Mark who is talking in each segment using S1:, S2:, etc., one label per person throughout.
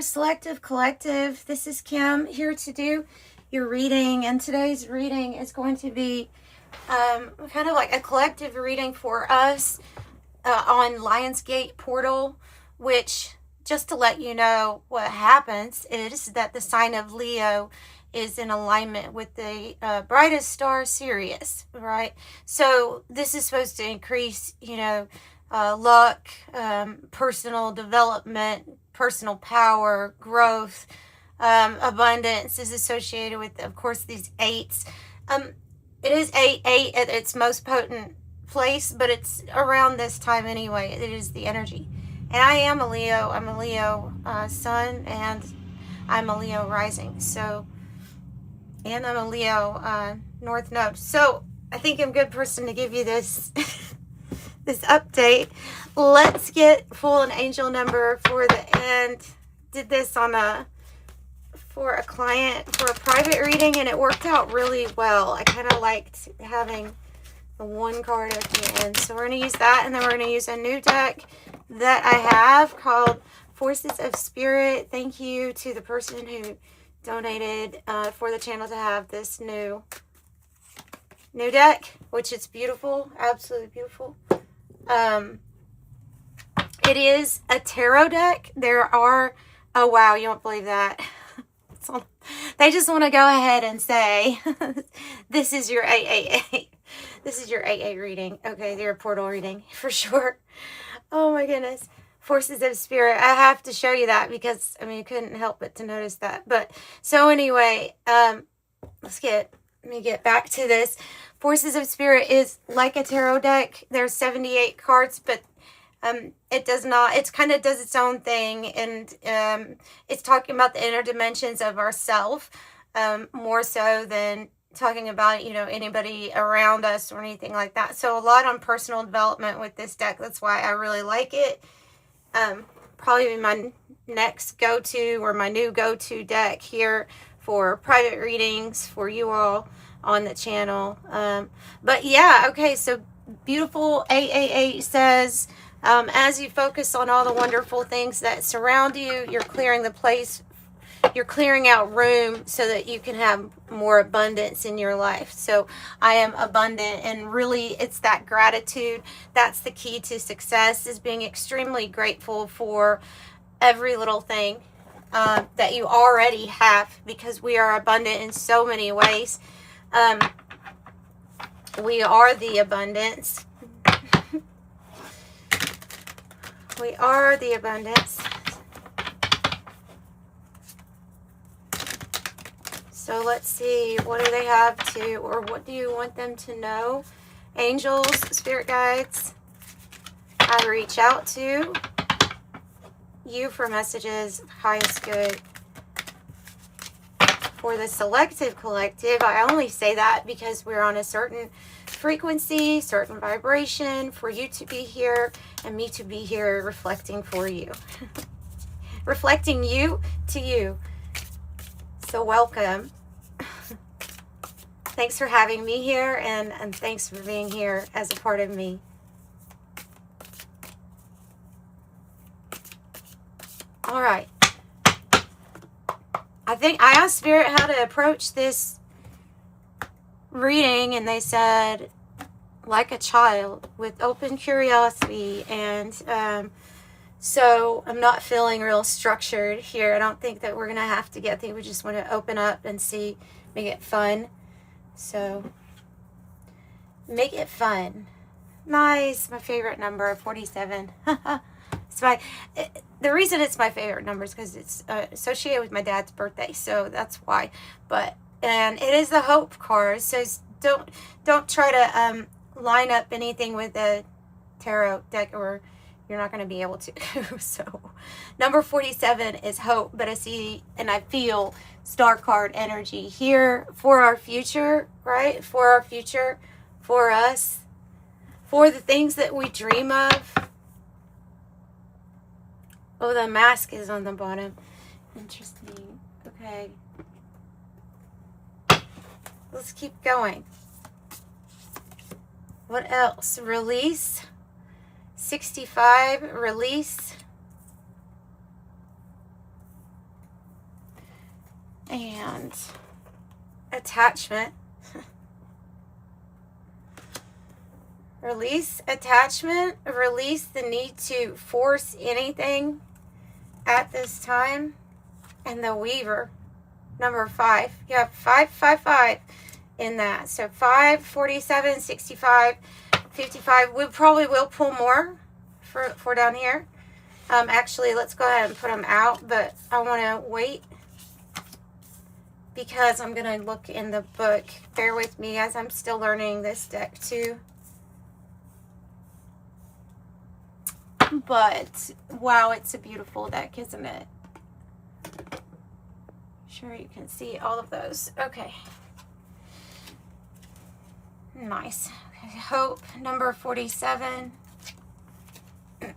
S1: Selective Collective. This is Kim here to do your reading, and today's reading is going to be kind of like a collective reading for us on Lionsgate Portal, which, just to let you know what happens, is that the sign of Leo is in alignment with the brightest star, Sirius, right? So this is supposed to increase, luck, personal development, personal power, growth, abundance is associated with, of course, these eights. It is 8 at its most potent place, but it's around this time anyway. It is the energy. And I am a Leo. I'm a Leo sun, and I'm a Leo rising. So, and I'm a Leo North Node. So I think I'm a good person to give you this this update. Let's get full and angel number for the end. Did this on for a client for a private reading, and it worked out really well. I kind of liked having the one card at the end. So we're going to use that, and then we're going to use a new deck that I have called Forces of Spirit. Thank you to the person who donated for the channel to have this new deck, which is beautiful, absolutely beautiful. It is a tarot deck. There are, oh wow, you won't believe that. They just want to go ahead and say, this is your AAA. This is your AA reading. Okay, your portal reading for sure. Oh my goodness. Forces of Spirit. I have to show you that because, I mean, you couldn't help but to notice that. But, so anyway, let me get back to this. Forces of Spirit is like a tarot deck. There's 78 cards, but it does not, it kind of does its own thing, and it's talking about the inner dimensions of ourself, more so than talking about, anybody around us or anything like that. So a lot on personal development with this deck. That's why I really like it. Probably my next go-to or my new go-to deck here for private readings for you all on the channel. But yeah, okay, so beautiful AAA says, as you focus on all the wonderful things that surround you, you're clearing the place, you're clearing out room so that you can have more abundance in your life. So I am abundant, and really it's that gratitude. That's the key to success, is being extremely grateful for every little thing that you already have, because we are abundant in so many ways. We are the abundance. We are the abundance. So let's see, what do they have to, or what do you want them to know? Angels, spirit guides, I reach out to you for messages of highest good. For the Selective Collective, I only say that because we're on a certain frequency, certain vibration, for you to be here and me to be here reflecting for you. Reflecting you to you. So welcome. Thanks for having me here, and thanks for being here as a part of me. All right. I think I asked Spirit how to approach this reading, and they said, like a child, with open curiosity. And so I'm not feeling real structured here. I don't think that we're going to have to get, I think we just want to open up and see, make it fun. So make it fun. Nice. My favorite number, 47. The reason it's my favorite number is because it's associated with my dad's birthday, so that's why. And it is the hope card. It says don't try to line up anything with a tarot deck, or you're not going to be able to. So number 47 is hope, but I see and I feel star card energy here for our future, right? For our future, for us, for the things that we dream of. Oh, the mask is on the bottom. Interesting. Okay. Let's keep going. What else? Release. 65. Release. And attachment. Release attachment. Release the need to force anything at this time. And the Weaver, number 5. You have 5, 5, 5 in that. So 5, 47, 65, 55. We probably will pull more for down here. Actually, let's go ahead and put them out, but I want to wait because I'm going to look in the book. Bear with me as I'm still learning this deck too. But, wow, it's a beautiful deck, isn't it? Sure you can see all of those. Okay. Nice. Okay. Hope, number 47,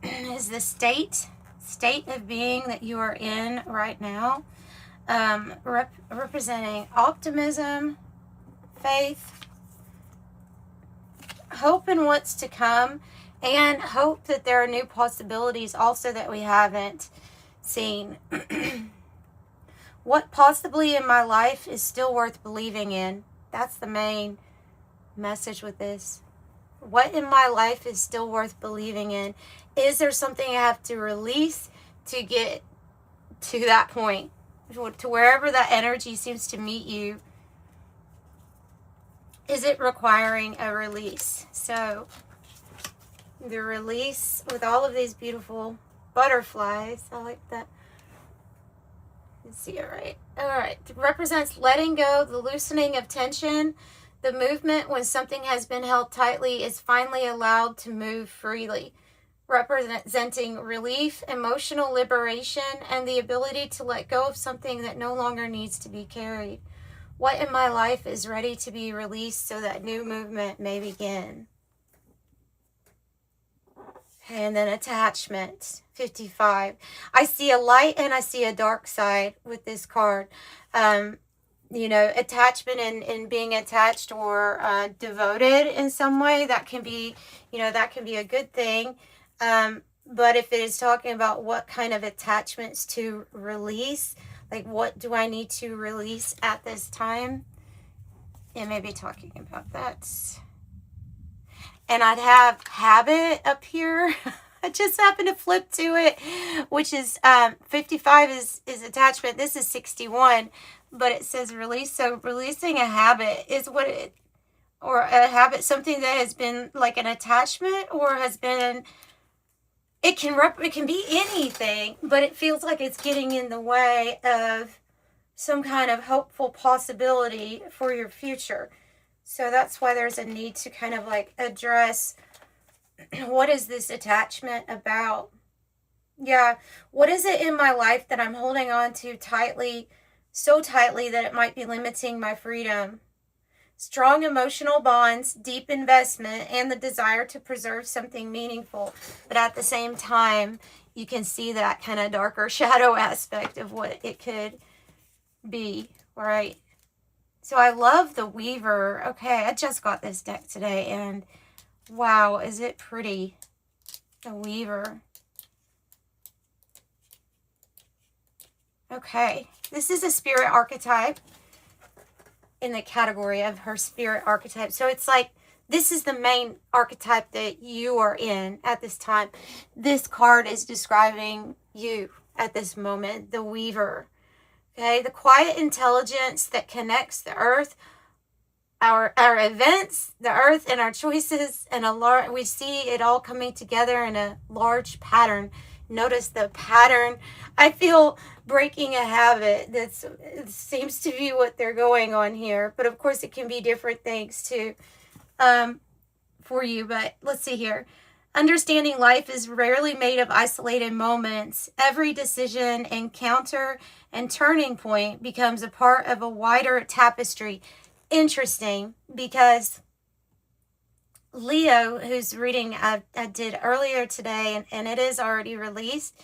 S1: is the state of being that you are in right now. Representing optimism, faith, hope in what's to come, and hope that there are new possibilities also that we haven't seen. What possibly in my life is still worth believing in? That's the main message with this. What in my life is still worth believing in? Is there something I have to release to get to that point? To wherever that energy seems to meet you, is it requiring a release? So the release with all of these beautiful butterflies. I like that. Let's see it right. All right. It represents letting go, the loosening of tension, the movement when something has been held tightly is finally allowed to move freely. Representing relief, emotional liberation, and the ability to let go of something that no longer needs to be carried. What in my life is ready to be released so that new movement may begin? Okay, and then attachment, 55. I see a light and I see a dark side with this card. You know, attachment and being attached or devoted in some way, that can be, you know, that can be a good thing. But if it is talking about what kind of attachments to release, like what do I need to release at this time? It may be talking about that. And I'd have habit up here. I just happened to flip to it, which is 55 is attachment. This is 61, but it says release. So releasing a habit is what it, or a habit, something that has been like an attachment or has been, it can be anything, but it feels like it's getting in the way of some kind of hopeful possibility for your future. So that's why there's a need to kind of like address, what is this attachment about? Yeah, what is it in my life that I'm holding on to tightly, so tightly that it might be limiting my freedom? Strong emotional bonds, deep investment, and the desire to preserve something meaningful. But at the same time, you can see that kind of darker shadow aspect of what it could be, right? So I love the Weaver. Okay, I just got this deck today, and wow, is it pretty? The Weaver. Okay, this is a spirit archetype in the category of her spirit archetype. So it's like, this is the main archetype that you are in at this time. This card is describing you at this moment, the Weaver. Okay, the quiet intelligence that connects the earth, our events, the earth, and our choices, and we see it all coming together in a large pattern. Notice the pattern. I feel breaking a habit. It seems to be what they're going on here. But of course, it can be different things too for you. But let's see here. Understanding life is rarely made of isolated moments. Every decision, encounter, and turning point becomes a part of a wider tapestry. Interesting, because Leo, whose reading I did earlier today, and it is already released,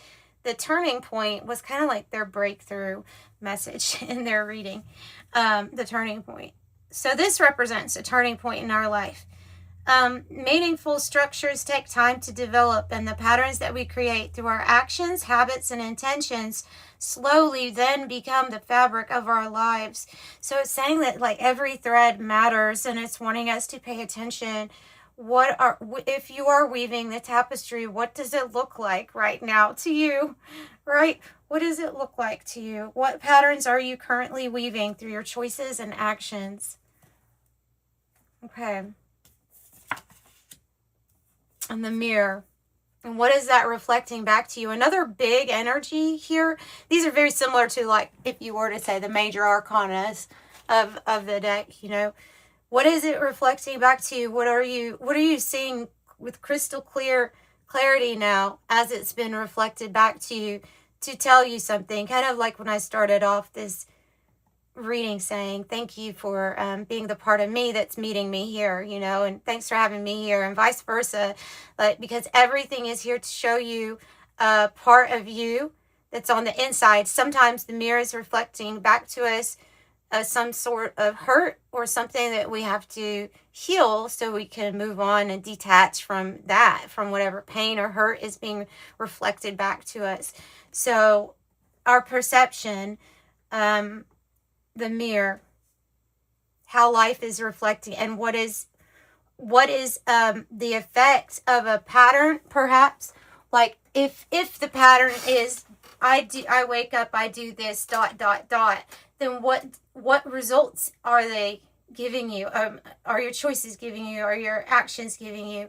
S1: the turning point was kind of like their breakthrough message in their reading, the turning point. So this represents a turning point in our life. Meaningful structures take time to develop, and the patterns that we create through our actions, habits, and intentions slowly then become the fabric of our lives. So it's saying that like every thread matters, and it's wanting us to pay attention. If you are weaving the tapestry, what does it look like right now to you, right? What does it look like to you? What patterns are you currently weaving through your choices and actions? Okay. And the mirror. And what is that reflecting back to you? Another big energy here. These are very similar to, like, if you were to say the major arcanas of the deck, you know. What is it reflecting back to you? What are you seeing with crystal clarity now as it's been reflected back to you to tell you something? Kind of like when I started off this reading saying thank you for being the part of me that's meeting me here, you know, and thanks for having me here, and vice versa, like, because everything is here to show you a part of you that's on the inside. Sometimes the mirror is reflecting back to us some sort of hurt or something that we have to heal so we can move on and detach from that, from whatever pain or hurt is being reflected back to us. So our perception, the mirror, how life is reflecting, and what is the effect of a pattern, perhaps. Like if the pattern is I wake up, I do this ... then what results are they giving you? Are your choices giving you? Are your actions giving you?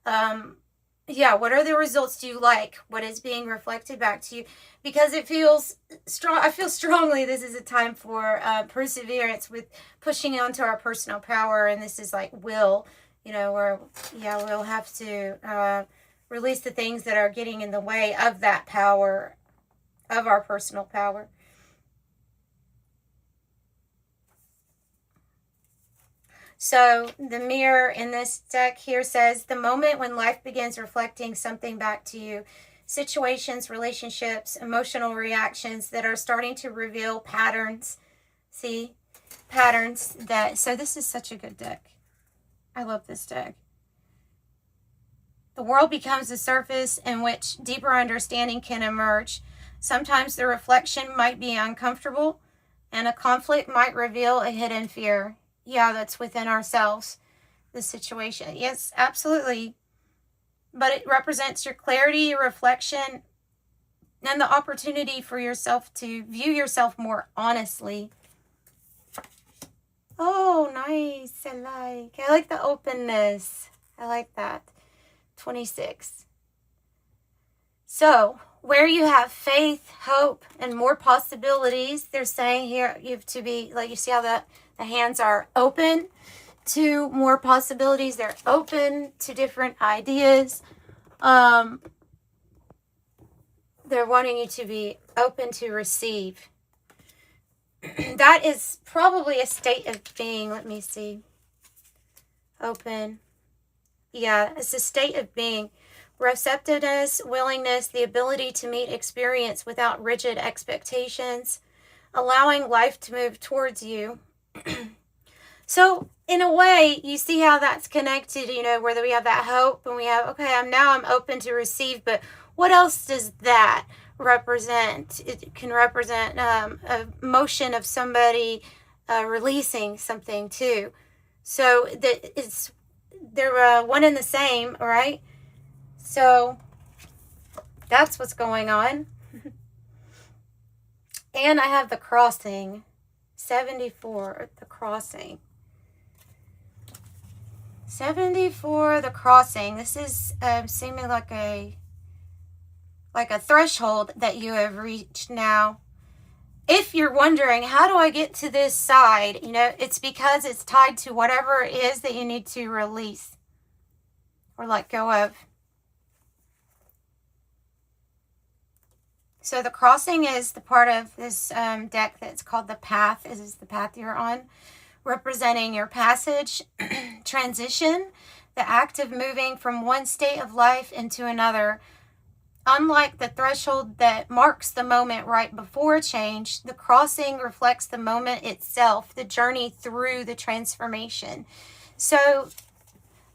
S1: What are the results do you like? What is being reflected back to you? Because it feels strong. I feel strongly this is a time for perseverance with pushing onto our personal power. And this is like will, you know, where, we'll have to release the things that are getting in the way of that power, of our personal power. So the mirror in this deck here says, the moment when life begins reflecting something back to you, situations, relationships, emotional reactions that are starting to reveal patterns. See? Patterns that, so this is such a good deck. I love this deck. The world becomes a surface in which deeper understanding can emerge. Sometimes the reflection might be uncomfortable, and a conflict might reveal a hidden fear. Yeah, that's within ourselves, the situation. Yes, absolutely. But it represents your clarity, your reflection, and the opportunity for yourself to view yourself more honestly. Oh, nice. I like the openness. I like that. 26. So, where you have faith, hope, and more possibilities, they're saying here you have to be, like, you see how the hands are open to more possibilities. They're open to different ideas. They're wanting you to be open to receive. That is probably a state of being. Let me see. Open. Yeah, it's a state of being. Receptiveness, willingness, the ability to meet experience without rigid expectations, allowing life to move towards you. So in a way, you see how that's connected, you know, whether we have that hope and we have, okay, I'm open to receive, but what else does that represent? It can represent a motion of somebody releasing something too. So they're one and the same, right? So that's what's going on. And I have the crossing. 74, the crossing. 74, the crossing. This is seeming like a threshold that you have reached now. If you're wondering, how do I get to this side? You know, it's because it's tied to whatever it is that you need to release or let go of. So the crossing is the part of this deck that's called the path. This is the path you're on, representing your passage, transition, the act of moving from one state of life into another. Unlike the threshold that marks the moment right before change, the crossing reflects the moment itself, the journey through the transformation. So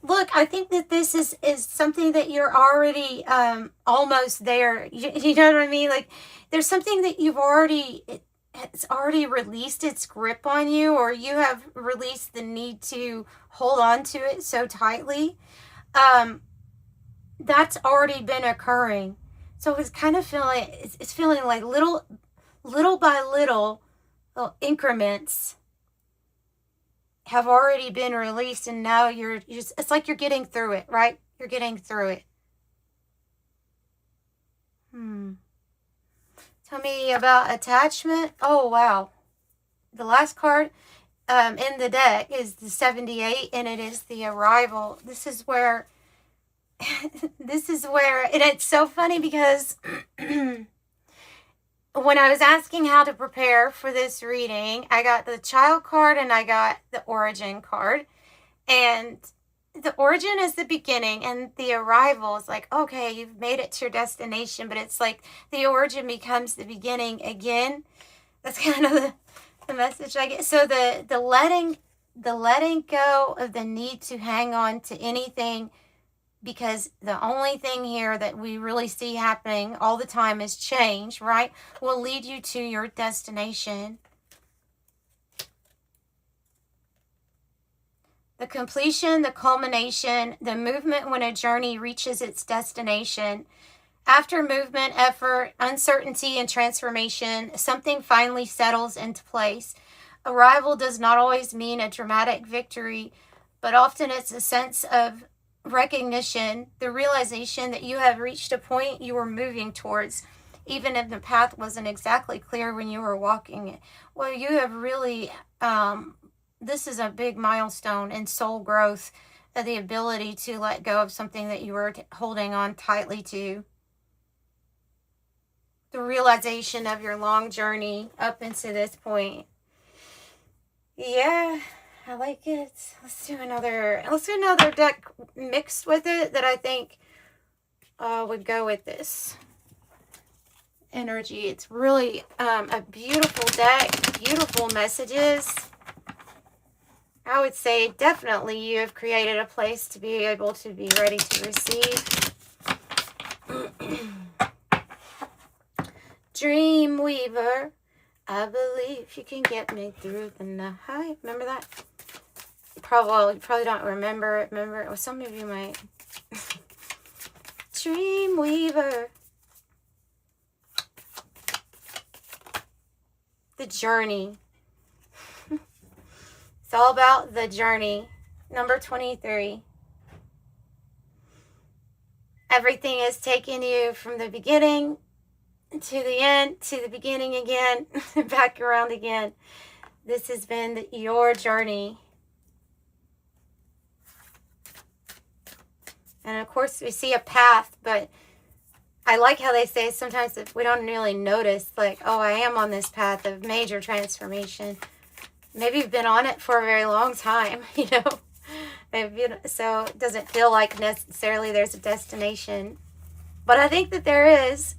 S1: look, I think that this is something that you're already almost there. You know what I mean? Like, there's something that you've already, it's already released its grip on you, or you have released the need to hold on to it so tightly. That's already been occurring. So it's kind of feeling, it's feeling like little by little increments have already been released, and now you're just, it's like you're getting through it, right? You're getting through it. Tell me about attachment. Oh, wow. The last card in the deck is the 78, and it is the arrival. This is where, and it's so funny because when I was asking how to prepare for this reading, I got the child card and I got the origin card. And the origin is the beginning, and the arrival is like, okay, you've made it to your destination, but it's like the origin becomes the beginning again. That's kind of the message I get. So the letting go of the need to hang on to anything, because the only thing here that we really see happening all the time is change, right? Will lead you to your destination. The completion, the culmination, the movement when a journey reaches its destination. After movement, effort, uncertainty, and transformation, something finally settles into place. Arrival does not always mean a dramatic victory, but often it's a sense of recognition, the realization that you have reached a point you were moving towards, even if the path wasn't exactly clear when you were walking it. Well, you have really, this is a big milestone in soul growth, the ability to let go of something that you were holding on tightly to. The realization of your long journey up into this point. Yeah, I like it. Let's do another deck mixed with it that I think would go with this energy. It's really a beautiful deck, beautiful messages. I would say definitely you have created a place to be able to be ready to receive. Dream Weaver, I believe you can get me through the night. Remember that? You probably don't remember it. Well, some of you might. Dream Weaver. The journey. It's all about the journey. Number 23. Everything is taking you from the beginning to the end, to the beginning again, back around again. This has been your journey. And of course, we see a path, but I like how they say sometimes if we don't really notice, like, oh, I am on this path of major transformation. Maybe you've been on it for a very long time, you know. So it doesn't feel like necessarily there's a destination. But I think that there is.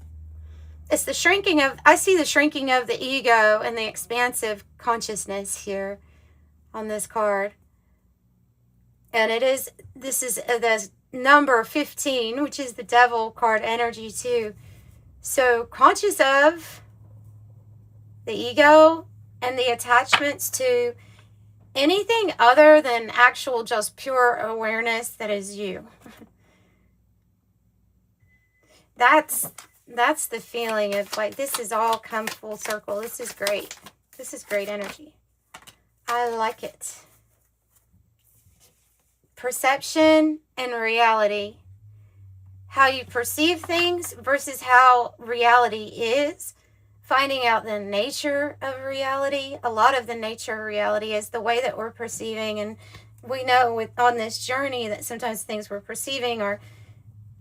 S1: It's the shrinking of, I see the shrinking of the ego and the expansive consciousness here on this card. And this is the number 15, which is the devil card energy too. So conscious of the ego and the attachments to anything other than actual just pure awareness that is you. That's the feeling of like, this has all come full circle. This is great. This is great energy. I like it. Perception and reality. How you perceive things versus how reality is. Finding out the nature of reality. A lot of the nature of reality is the way that we're perceiving. And we know on this journey that sometimes things we're perceiving are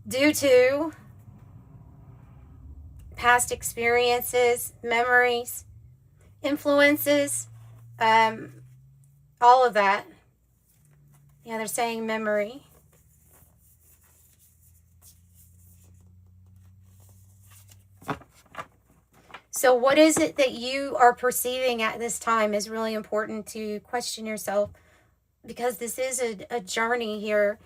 S1: due to past experiences, memories, influences, all of that. Yeah, they're saying memory. So what is it that you are perceiving at this time is really important to question yourself, because this is a journey here.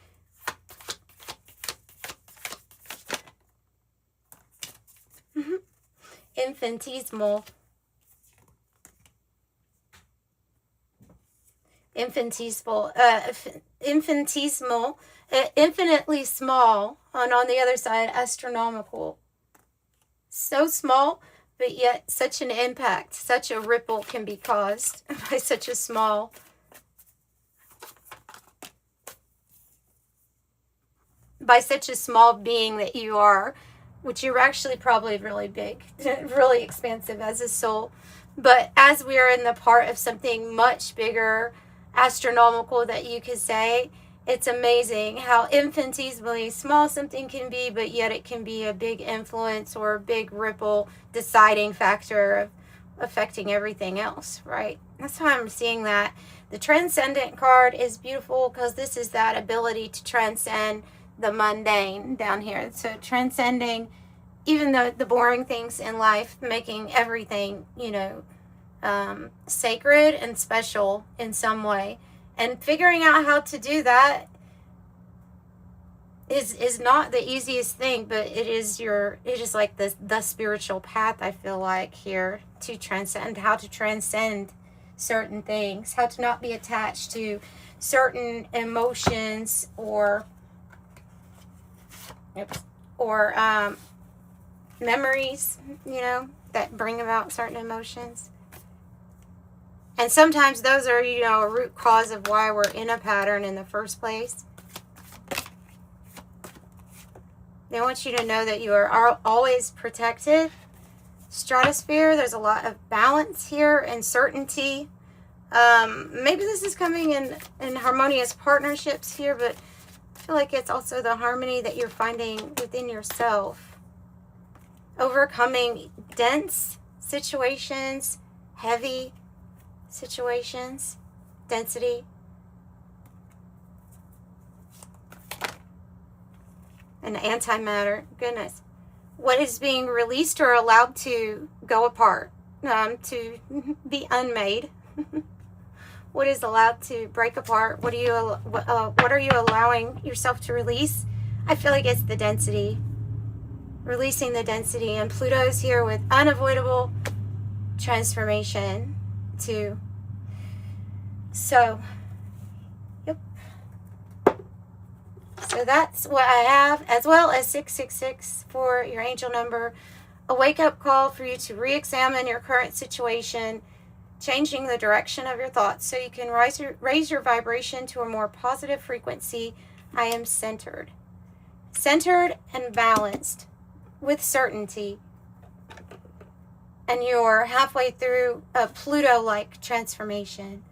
S1: infinitesimal, infinitely small, and on the other side, astronomical. So small, but yet such an impact, such a ripple can be caused by such a small being that you are, which you're actually probably really big, really expansive as a soul. But as we are in the part of something much bigger, astronomical, that you could say, it's amazing how infinitesimally small something can be, but yet it can be a big influence or a big ripple deciding factor of affecting everything else, right? That's how I'm seeing that. The Transcendent card is beautiful because this is that ability to transcend the mundane down here. So transcending even the boring things in life, making everything, sacred and special in some way. And figuring out how to do that is not the easiest thing, but it is like the spiritual path, I feel like, here, to transcend, how to transcend certain things, how to not be attached to certain emotions or memories, that bring about certain emotions. And sometimes those are, a root cause of why we're in a pattern in the first place. They want you to know that you are always protected. Stratosphere, there's a lot of balance here and certainty. Maybe this is coming in harmonious partnerships here, but I feel like it's also the harmony that you're finding within yourself. Overcoming dense situations, heavy situations, density. And antimatter. Goodness. What is being released or allowed to go apart, to be unmade? What is allowed to break apart? What are you allowing yourself to release? I feel like it's the density. Releasing the density. And Pluto's here with unavoidable transformation too. So, yep. So that's what I have, as well as 666 for your angel number. A wake-up call for you to re-examine your current situation, changing the direction of your thoughts so you can raise your vibration to a more positive frequency. I am centered. Centered and balanced with certainty. And you're halfway through a Pluto-like transformation.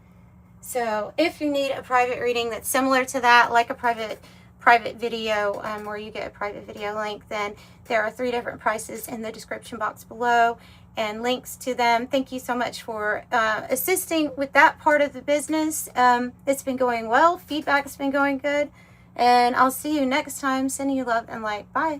S1: So if you need a private reading that's similar to that, like a private video where you get a private video link, then there are 3 different prices in the description box below and links to them. Thank you so much for assisting with that part of the business. It's been going well. Feedback's been going good. And I'll see you next time. Sending you love and light. Bye.